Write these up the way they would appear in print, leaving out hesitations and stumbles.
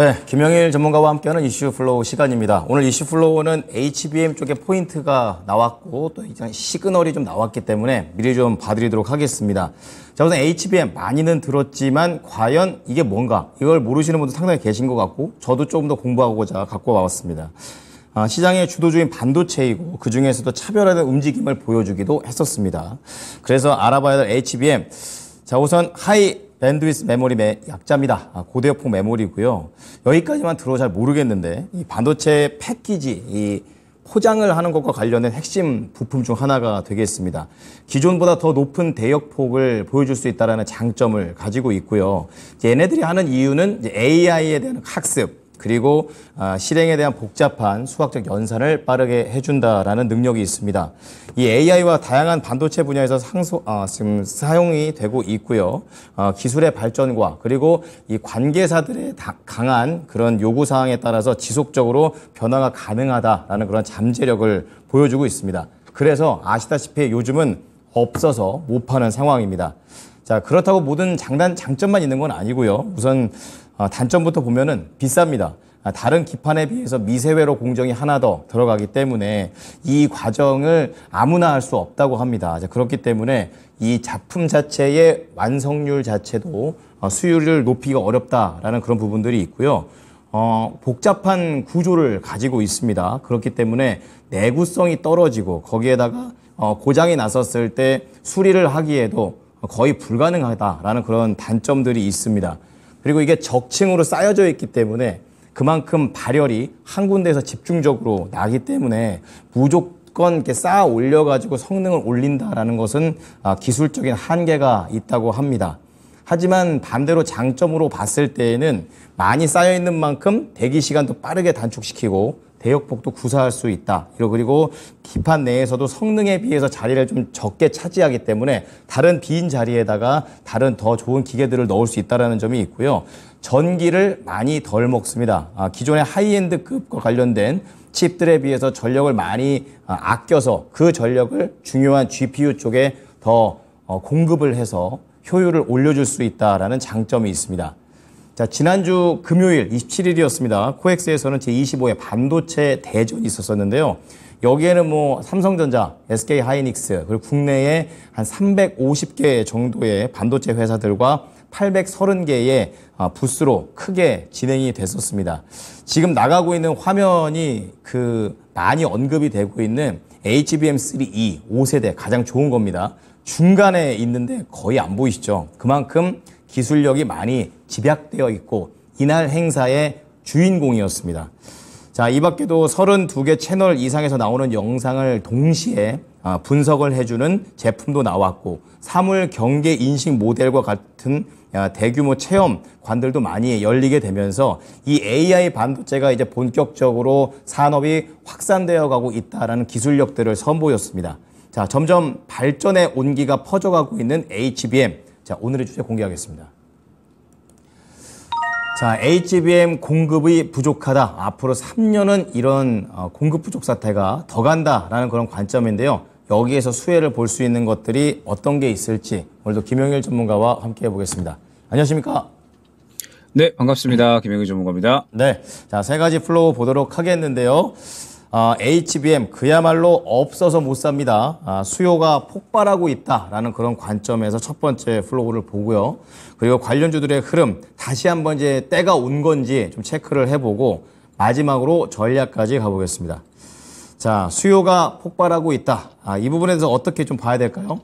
네, 김영일 전문가와 함께하는 이슈 플로우 시간입니다. 오늘 이슈 플로우는 HBM 쪽에 포인트가 나왔고 또 이제 시그널이 좀 나왔기 때문에 미리 좀 봐드리도록 하겠습니다. 자, 우선 HBM 많이는 들었지만 과연 이게 뭔가 이걸 모르시는 분도 상당히 계신 것 같고 저도 조금 더 공부하고자 갖고 와봤습니다. 시장의 주도주인 반도체이고 그중에서도 차별화된 움직임을 보여주기도 했었습니다. 그래서 알아봐야 될 HBM. 자, 우선 하이 밴드위스 메모리 약자입니다. 고대역폭 메모리고요. 여기까지만 들어 잘 모르겠는데 이 반도체 패키지, 이 포장을 하는 것과 관련된 핵심 부품 중 하나가 되겠습니다. 기존보다 더 높은 대역폭을 보여줄 수 있다는 장점을 가지고 있고요. 얘네들이 하는 이유는 AI에 대한 학습, 그리고 실행에 대한 복잡한 수학적 연산을 빠르게 해준다라는 능력이 있습니다. 이 AI와 다양한 반도체 분야에서 지금 사용이 되고 있고요. 기술의 발전과 그리고 이 관계사들의 강한 그런 요구사항에 따라서 지속적으로 변화가 가능하다라는 그런 잠재력을 보여주고 있습니다. 그래서 아시다시피 요즘은 없어서 못 파는 상황입니다. 자, 그렇다고 모든 장점만 있는 건 아니고요. 우선 단점부터 보면은 비쌉니다. 다른 기판에 비해서 미세회로 공정이 하나 더 들어가기 때문에 이 과정을 아무나 할 수 없다고 합니다. 그렇기 때문에 이 작품 자체의 완성률 자체도 수율을 높이기가 어렵다라는 그런 부분들이 있고요. 복잡한 구조를 가지고 있습니다. 그렇기 때문에 내구성이 떨어지고 거기에다가 고장이 났었을 때 수리를 하기에도 거의 불가능하다라는 그런 단점들이 있습니다. 그리고 이게 적층으로 쌓여져 있기 때문에 그만큼 발열이 한 군데에서 집중적으로 나기 때문에 무조건 이렇게 쌓아 올려가지고 성능을 올린다라는 것은 기술적인 한계가 있다고 합니다. 하지만 반대로 장점으로 봤을 때에는 많이 쌓여 있는 만큼 대기 시간도 빠르게 단축시키고 대역폭도 구사할 수 있다. 그리고 기판 내에서도 성능에 비해서 자리를 좀 적게 차지하기 때문에 다른 빈 자리에다가 다른 더 좋은 기계들을 넣을 수 있다는 점이 있고요. 전기를 많이 덜 먹습니다. 기존의 하이엔드급과 관련된 칩들에 비해서 전력을 많이 아껴서 그 전력을 중요한 GPU 쪽에 더 공급을 해서 효율을 올려줄 수 있다는 장점이 있습니다. 자, 지난주 금요일 27일이었습니다. 코엑스에서는 제25회 반도체 대전이 있었었는데요. 여기에는 삼성전자, SK하이닉스, 그리고 국내에 한 350개 정도의 반도체 회사들과 830개의 부스로 크게 진행이 됐었습니다. 지금 나가고 있는 화면이 많이 언급이 되고 있는 HBM3E 5세대 가장 좋은 겁니다. 중간에 있는데 거의 안 보이시죠? 그만큼 기술력이 많이 집약되어 있고 이날 행사의 주인공이었습니다. 자, 이 밖에도 32개 채널 이상에서 나오는 영상을 동시에 분석을 해주는 제품도 나왔고 사물 경계 인식 모델과 같은 대규모 체험관들도 많이 열리게 되면서 이 AI 반도체가 이제 본격적으로 산업이 확산되어 가고 있다는 기술력들을 선보였습니다. 자, 점점 발전의 온기가 퍼져가고 있는 HBM. 자, 오늘의 주제 공개하겠습니다. 자, HBM 공급이 부족하다. 앞으로 3년은 이런 공급 부족 사태가 더 간다라는 그런 관점인데요. 여기에서 수혜를 볼 수 있는 것들이 어떤 게 있을지 오늘도 김영일 전문가와 함께 해보겠습니다. 안녕하십니까? 네, 반갑습니다. 김영일 전문가입니다. 네, 자, 세 가지 플로우 보도록 하겠는데요. HBM 그야말로 없어서 못 삽니다. 수요가 폭발하고 있다라는 그런 관점에서 첫 번째 플로우를 보고요. 그리고 관련주들의 흐름 다시 한번 이제 때가 온 건지 좀 체크를 해보고 마지막으로 전략까지 가보겠습니다. 자, 수요가 폭발하고 있다. 이 부분에 대해서 어떻게 좀 봐야 될까요?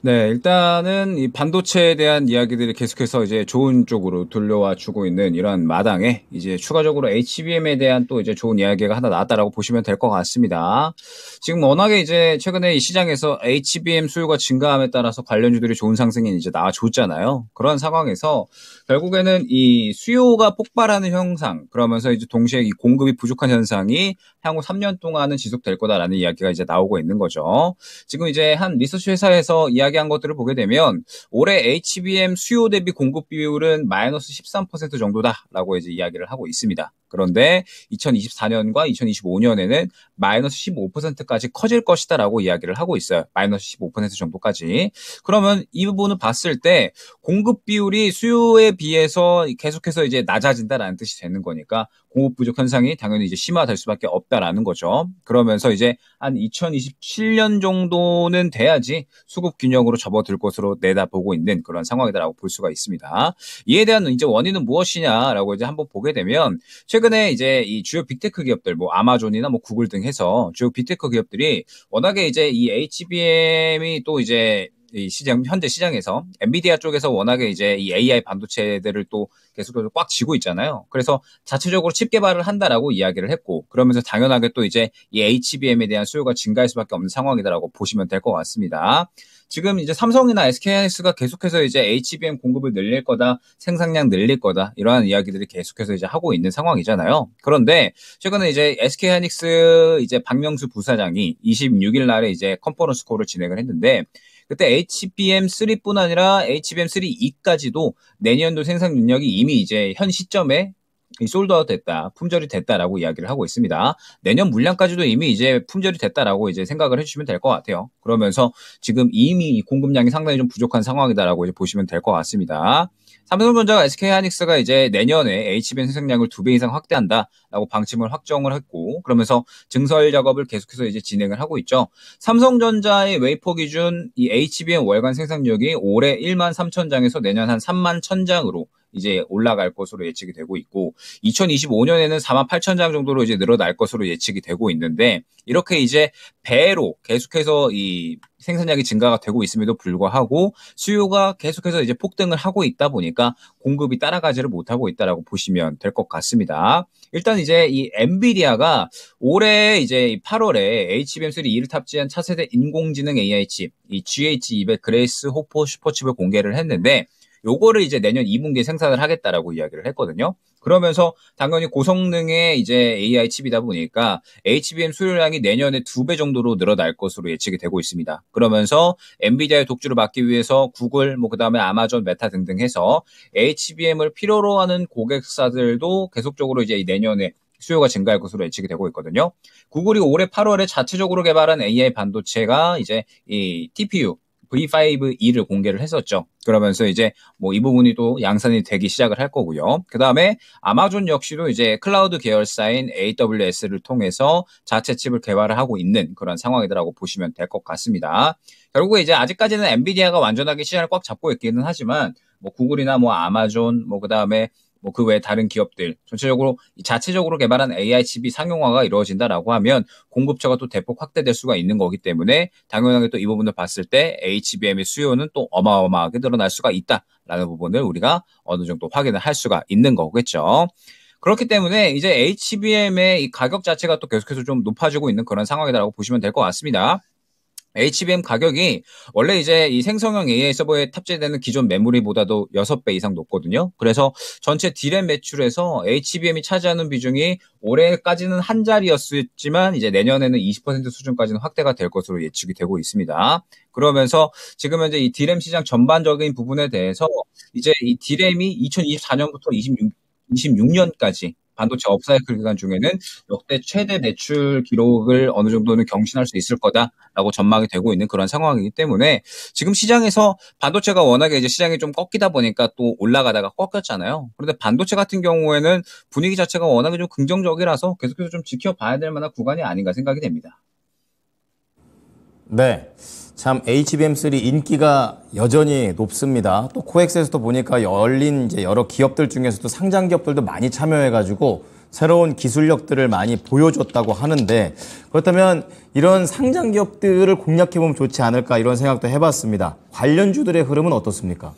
네, 일단은 이 반도체에 대한 이야기들이 계속해서 이제 좋은 쪽으로 돌려와 주고 있는 이런 마당에 이제 추가적으로 HBM에 대한 또 이제 좋은 이야기가 하나 나왔다라고 보시면 될 것 같습니다. 지금 워낙에 이제 최근에 이 시장에서 HBM 수요가 증가함에 따라서 관련주들이 좋은 상승이 이제 나와줬잖아요. 그런 상황에서 결국에는 이 수요가 폭발하는 현상, 그러면서 이제 동시에 이 공급이 부족한 현상이 향후 3년 동안은 지속될 거다라는 이야기가 이제 나오고 있는 거죠. 지금 이제 한 리서치 회사에서 이야기한 것들을 보게 되면 올해 HBM 수요 대비 공급 비율은 마이너스 13% 정도다라고 이제 이야기를 하고 있습니다. 그런데 2024년과 2025년에는 마이너스 15%까지 커질 것이다라고 이야기를 하고 있어요. 마이너스 15% 정도까지. 그러면 이 부분을 봤을 때 공급 비율이 수요에 비해서 계속해서 이제 낮아진다라는 뜻이 되는 거니까 공급 부족 현상이 당연히 이제 심화될 수밖에 없다라는 거죠. 그러면서 이제 한 2027년 정도는 돼야지 수급 균형으로 접어들 것으로 내다보고 있는 그런 상황이다라고 볼 수가 있습니다. 이에 대한 이제 원인은 무엇이냐라고 이제 한번 보게 되면 최근에 이제 이 주요 빅테크 기업들 뭐 아마존이나 뭐 구글 등 해서 주요 빅테크 기업들이 워낙에 이제 이 HBM이 또 이제 이 시장, 현재 시장에서 엔비디아 쪽에서 워낙에 이제 이 AI 반도체들을 또 계속해서 꽉 쥐고 있잖아요. 그래서 자체적으로 칩 개발을 한다라고 이야기를 했고, 그러면서 당연하게 또 이제 이 HBM에 대한 수요가 증가할 수밖에 없는 상황이다라고 보시면 될 것 같습니다. 지금 이제 삼성이나 SK하이닉스가 계속해서 이제 HBM 공급을 늘릴 거다, 생산량 늘릴 거다, 이러한 이야기들이 계속해서 이제 하고 있는 상황이잖아요. 그런데 최근에 이제 SK하이닉스 이제 박명수 부사장이 26일 날에 이제 컨퍼런스 콜을 진행을 했는데, 그때 HBM3뿐 아니라 HBM3E까지도 내년도 생산 능력이 이미 이제 현 시점에 솔드아웃 됐다, 품절이 됐다라고 이야기를 하고 있습니다. 내년 물량까지도 이미 이제 품절이 됐다라고 이제 생각을 해주시면 될 것 같아요. 그러면서 지금 이미 공급량이 상당히 좀 부족한 상황이다라고 이제 보시면 될 것 같습니다. 삼성전자가 SK하이닉스가 이제 내년에 HBM 생산량을 2배 이상 확대한다라고 방침을 확정을 했고, 그러면서 증설 작업을 계속해서 이제 진행을 하고 있죠. 삼성전자의 웨이퍼 기준 이 HBM 월간 생산력이 올해 1만 3천 장에서 내년 한 3만 1천 장으로 이제 올라갈 것으로 예측이 되고 있고, 2025년에는 4만 8천 장 정도로 이제 늘어날 것으로 예측이 되고 있는데, 이렇게 이제 배로 계속해서 이 생산량이 증가가 되고 있음에도 불구하고 수요가 계속해서 이제 폭등을 하고 있다 보니까 공급이 따라가지를 못하고 있다라고 보시면 될 것 같습니다. 일단 이제 이 엔비디아가 올해 이제 8월에 HBM3E를 탑재한 차세대 인공지능 AI 칩, 이 GH200 그레이스 호퍼 슈퍼칩을 공개를 했는데, 요거를 이제 내년 2분기에 생산을 하겠다라고 이야기를 했거든요. 그러면서 당연히 고성능의 이제 AI 칩이다 보니까 HBM 수요량이 내년에 2배 정도로 늘어날 것으로 예측이 되고 있습니다. 그러면서 엔비디아의 독주를 막기 위해서 구글, 뭐 그다음에 아마존, 메타 등등 해서 HBM을 필요로 하는 고객사들도 계속적으로 이제 내년에 수요가 증가할 것으로 예측이 되고 있거든요. 구글이 올해 8월에 자체적으로 개발한 AI 반도체가 이제 이 TPU V5E를 공개를 했었죠. 그러면서 이제 뭐 이 부분이 또 양산이 되기 시작을 할 거고요. 그 다음에 아마존 역시도 이제 클라우드 계열사인 AWS를 통해서 자체 칩을 개발을 하고 있는 그런 상황이라고 보시면 될 것 같습니다. 결국에 이제 아직까지는 엔비디아가 완전하게 시장을 꽉 잡고 있기는 하지만 뭐 구글이나 뭐 아마존 뭐 그 다음에 뭐 그 외 다른 기업들 전체적으로 자체적으로 개발한 AI 칩이 상용화가 이루어진다라고 하면 공급처가 또 대폭 확대될 수가 있는 거기 때문에 당연하게 또 이 부분을 봤을 때 HBM의 수요는 또 어마어마하게 늘어날 수가 있다라는 부분을 우리가 어느 정도 확인을 할 수가 있는 거겠죠. 그렇기 때문에 이제 HBM의 이 가격 자체가 또 계속해서 좀 높아지고 있는 그런 상황이라고 보시면 될 것 같습니다. HBM 가격이 원래 이제 이 생성형 AI 서버에 탑재되는 기존 메모리보다도 6배 이상 높거든요. 그래서 전체 D램 매출에서 HBM이 차지하는 비중이 올해까지는 한 자리였지만 이제 내년에는 20% 수준까지는 확대가 될 것으로 예측이 되고 있습니다. 그러면서 지금 현재 이 D램 시장 전반적인 부분에 대해서 이제 이 D램이 2024년부터 26년까지 반도체 업사이클 기간 중에는 역대 최대 매출 기록을 어느 정도는 경신할 수 있을 거다라고 전망이 되고 있는 그런 상황이기 때문에 지금 시장에서 반도체가 워낙에 이제 시장이 좀 꺾이다 보니까 또 올라가다가 꺾였잖아요. 그런데 반도체 같은 경우에는 분위기 자체가 워낙에 좀 긍정적이라서 계속해서 좀 지켜봐야 될 만한 구간이 아닌가 생각이 됩니다. 네. 참 HBM3 인기가 여전히 높습니다. 또 코엑스에서도 보니까 열린 이제 여러 기업들 중에서도 상장 기업들도 많이 참여해가지고 새로운 기술력들을 많이 보여줬다고 하는데, 그렇다면 이런 상장 기업들을 공략해보면 좋지 않을까 이런 생각도 해봤습니다. 관련주들의 흐름은 어떻습니까?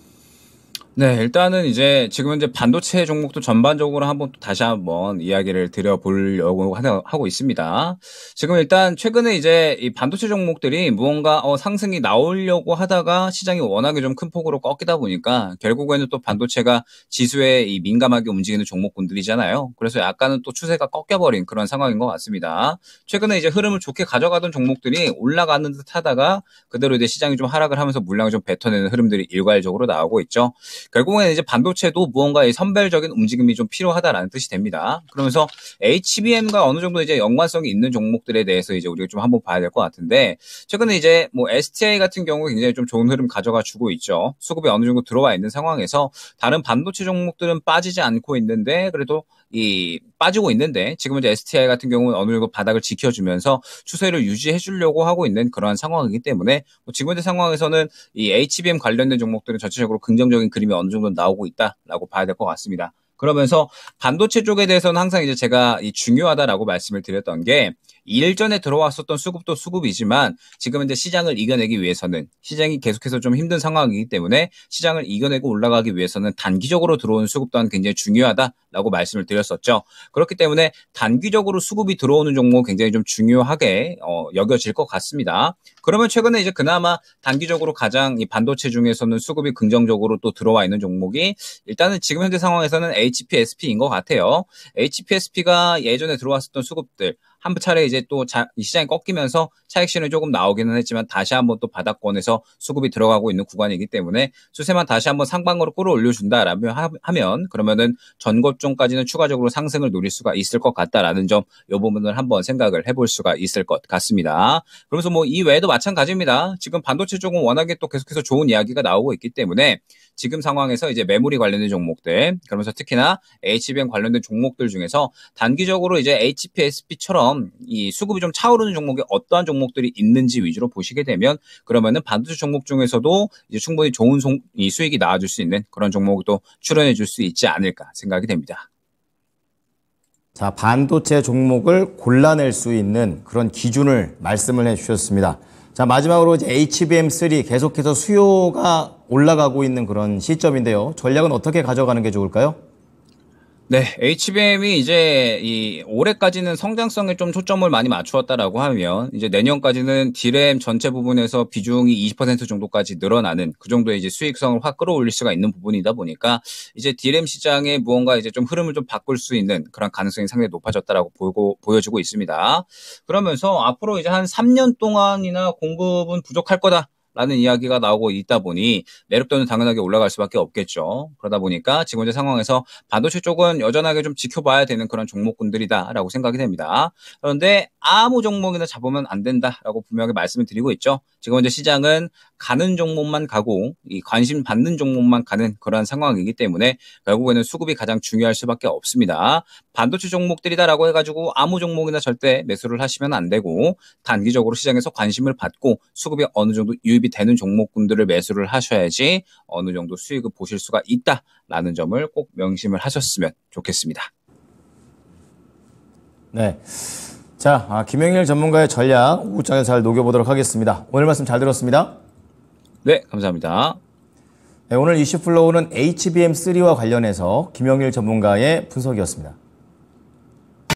네, 일단은 이제 지금 현재 반도체 종목도 전반적으로 다시 한번 이야기를 드려보려고 하고 있습니다. 지금 일단 최근에 이제 이 반도체 종목들이 무언가 상승이 나오려고 하다가 시장이 워낙에 좀 큰 폭으로 꺾이다 보니까 결국에는 또 반도체가 지수에 이 민감하게 움직이는 종목군들이잖아요. 그래서 약간은 또 추세가 꺾여버린 그런 상황인 것 같습니다. 최근에 이제 흐름을 좋게 가져가던 종목들이 올라가는 듯 하다가 그대로 이제 시장이 좀 하락을 하면서 물량을 좀 뱉어내는 흐름들이 일괄적으로 나오고 있죠. 결국에는 이제 반도체도 무언가의 선별적인 움직임이 좀 필요하다라는 뜻이 됩니다. 그러면서 HBM과 어느 정도 이제 연관성이 있는 종목들에 대해서 이제 우리가 좀 한번 봐야 될 것 같은데, 최근에 이제 뭐 STI 같은 경우 굉장히 좀 좋은 흐름 가져가 주고 있죠. 수급이 어느 정도 들어와 있는 상황에서 다른 반도체 종목들은 빠지지 않고 있는데, 그래도 빠지고 있는데, 지금 이제 STI 같은 경우는 어느 정도 바닥을 지켜주면서 추세를 유지해 주려고 하고 있는 그러한 상황이기 때문에, 뭐 지금 현재 상황에서는 이 HBM 관련된 종목들은 전체적으로 긍정적인 그림이 어느 정도 나오고 있다라고 봐야 될 것 같습니다. 그러면서 반도체 쪽에 대해서는 항상 이제 제가 중요하다라고 말씀을 드렸던 게, 일전에 들어왔었던 수급도 수급이지만 지금 이제 시장을 이겨내기 위해서는, 시장이 계속해서 좀 힘든 상황이기 때문에 시장을 이겨내고 올라가기 위해서는 단기적으로 들어오는 수급 또한 굉장히 중요하다라고 말씀을 드렸었죠. 그렇기 때문에 단기적으로 수급이 들어오는 종목 굉장히 좀 중요하게 여겨질 것 같습니다. 그러면 최근에 이제 그나마 단기적으로 가장 이 반도체 중에서는 수급이 긍정적으로 또 들어와 있는 종목이, 일단은 지금 현재 상황에서는 HPSP인 것 같아요. HPSP가 예전에 들어왔었던 수급들 한 차례 이제 또 이 시장이 꺾이면서 차익 신호이 조금 나오기는 했지만 다시 한번 또 바닥권에서 수급이 들어가고 있는 구간이기 때문에 추세만 다시 한번 상방으로 끌어올려 준다라면 하면, 그러면은 전고점까지는 추가적으로 상승을 노릴 수가 있을 것 같다라는 점, 이 부분을 한번 생각을 해볼 수가 있을 것 같습니다. 그러면서 뭐 이 외에도 마찬가지입니다. 지금 반도체 쪽은 워낙에 또 계속해서 좋은 이야기가 나오고 있기 때문에 지금 상황에서 이제 메모리 관련된 종목들, 그러면서 특히나 HBM 관련된 종목들 중에서 단기적으로 이제 HPSP처럼 이 수급이 좀 차오르는 종목이 어떠한 종목들이 있는지 위주로 보시게 되면, 그러면은 반도체 종목 중에서도 이제 충분히 좋은 이 수익이 나와줄 수 있는 그런 종목도 출연해 줄 수 있지 않을까 생각이 됩니다. 자, 반도체 종목을 골라낼 수 있는 그런 기준을 말씀을 해 주셨습니다. 자, 마지막으로 이제 HBM3 계속해서 수요가 올라가고 있는 그런 시점인데요. 전략은 어떻게 가져가는 게 좋을까요? 네, HBM이 이제 올해까지는 성장성에 좀 초점을 많이 맞추었다라고 하면, 이제 내년까지는 D램 전체 부분에서 비중이 20% 정도까지 늘어나는 그 정도의 이제 수익성을 확 끌어올릴 수가 있는 부분이다 보니까, 이제 D램 시장에 무언가 이제 좀 흐름을 좀 바꿀 수 있는 그런 가능성이 상당히 높아졌다라고 보여지고 있습니다. 그러면서 앞으로 이제 한 3년 동안이나 공급은 부족할 거다 라는 이야기가 나오고 있다 보니 매력도는 당연하게 올라갈 수밖에 없겠죠. 그러다 보니까 지금 현재 상황에서 반도체 쪽은 여전하게 좀 지켜봐야 되는 그런 종목군들이다라고 생각이 됩니다. 그런데 아무 종목이나 잡으면 안 된다라고 분명히 말씀을 드리고 있죠. 지금 현재 시장은 가는 종목만 가고 이 관심 받는 종목만 가는 그러한 상황이기 때문에 결국에는 수급이 가장 중요할 수밖에 없습니다. 반도체 종목들이다라고 해가지고 아무 종목이나 절대 매수를 하시면 안 되고, 단기적으로 시장에서 관심을 받고 수급이 어느 정도 유입이 되는 종목군들을 매수를 하셔야지 어느 정도 수익을 보실 수가 있다라는 점을 꼭 명심을 하셨으면 좋겠습니다. 네. 자, 김영일 전문가의 전략 우장에서 잘 녹여보도록 하겠습니다. 오늘 말씀 잘 들었습니다. 네, 감사합니다. 네, 오늘 이슈플로우는 HBM3와 관련해서 김영일 전문가의 분석이었습니다.